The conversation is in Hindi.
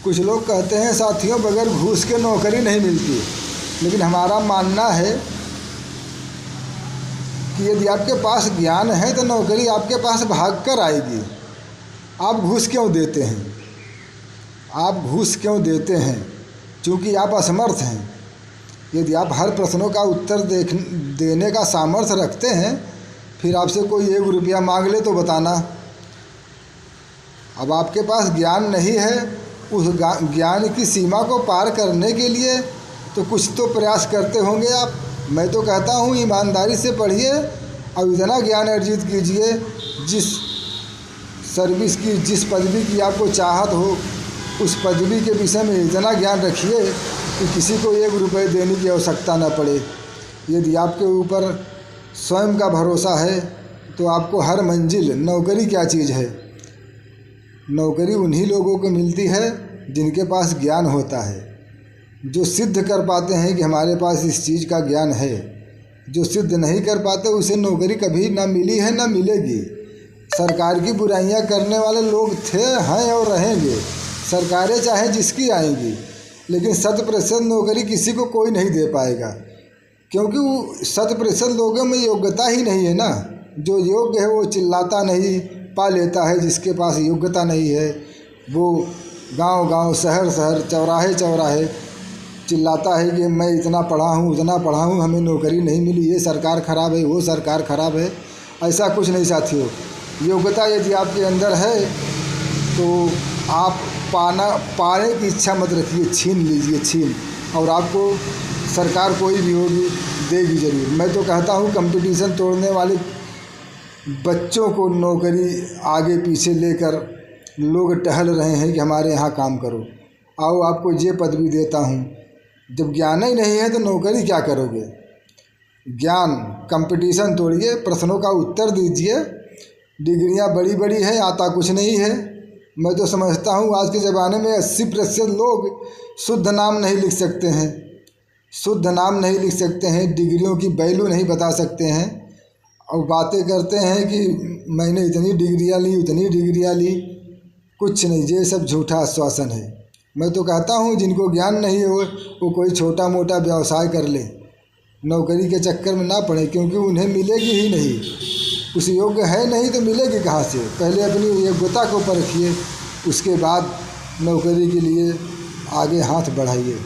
कुछ लोग कहते हैं साथियों बगैर घूस के नौकरी नहीं मिलती, लेकिन हमारा मानना है कि यदि आपके पास ज्ञान है तो नौकरी आपके पास भाग कर आएगी। आप घूस क्यों देते हैं? आप घूस क्यों देते हैं? क्योंकि आप असमर्थ हैं। यदि आप हर प्रश्नों का उत्तर देने का सामर्थ्य रखते हैं, फिर आपसे कोई 1 रुपया मांग ले तो बताना। अब आपके पास ज्ञान नहीं है, उस ज्ञान की सीमा को पार करने के लिए तो कुछ तो प्रयास करते होंगे आप। मैं तो कहता हूँ ईमानदारी से पढ़िए और इतना ज्ञान अर्जित कीजिए, जिस सर्विस की, जिस पदवी की आपको चाहत हो, उस पदवी के विषय में इतना ज्ञान रखिए कि किसी को 1 रुपये देने की आवश्यकता न पड़े। यदि आपके ऊपर स्वयं का भरोसा है तो आपको हर मंजिल, नौकरी क्या चीज़ है? नौकरी उन्हीं लोगों को मिलती है जिनके पास ज्ञान होता है, जो सिद्ध कर पाते हैं कि हमारे पास इस चीज़ का ज्ञान है। जो सिद्ध नहीं कर पाते उसे नौकरी कभी ना मिली है ना मिलेगी। सरकार की बुराइयां करने वाले लोग थे, हैं और रहेंगे। सरकारें चाहे जिसकी आएंगी, लेकिन 100% नौकरी किसी को कोई नहीं दे पाएगा, क्योंकि वो 100% लोगों में योग्यता ही नहीं है ना। जो योग्य है वो चिल्लाता नहीं, पा लेता है। जिसके पास योग्यता नहीं है वो गांव-गांव, शहर-शहर, चौराहे-चौराहे चिल्लाता है कि मैं इतना पढ़ा हूँ, उतना पढ़ा हूँ, हमें नौकरी नहीं मिली, ये सरकार ख़राब है, वो सरकार ख़राब है। ऐसा कुछ नहीं साथियों। योग्यता यदि आपके अंदर है तो आप पाने की इच्छा मत रखिए, छीन लीजिए, छीन। और आपको सरकार कोई भी होगी देगी ज़रूर। मैं तो कहता हूँ कंपटीशन तोड़ने वाले बच्चों को नौकरी आगे पीछे लेकर लोग टहल रहे हैं कि हमारे यहाँ काम करो, आओ आपको ये पदवी देता हूँ। जब ज्ञान ही नहीं है तो नौकरी क्या करोगे? ज्ञान, कंपटीशन तोड़िए, प्रश्नों का उत्तर दीजिए। डिग्रियाँ बड़ी बड़ी हैं, आता कुछ नहीं है। मैं तो समझता हूँ आज के ज़माने में 80% लोग शुद्ध नाम नहीं लिख सकते हैं, शुद्ध नाम नहीं लिख सकते हैं, डिग्रियों की वैल्यू नहीं बता सकते हैं, और बातें करते हैं कि मैंने इतनी डिग्रियाँ ली, उतनी डिग्रियाँ ली। कुछ नहीं, ये सब झूठा आश्वासन है। मैं तो कहता हूँ जिनको ज्ञान नहीं है वो कोई छोटा मोटा व्यवसाय कर ले, नौकरी के चक्कर में ना पड़े, क्योंकि उन्हें मिलेगी ही नहीं। उस योग्य है नहीं तो मिलेगी कहाँ से? पहले अपनी योग्यता को परखिए, उसके बाद नौकरी के लिए आगे हाथ बढ़ाइए।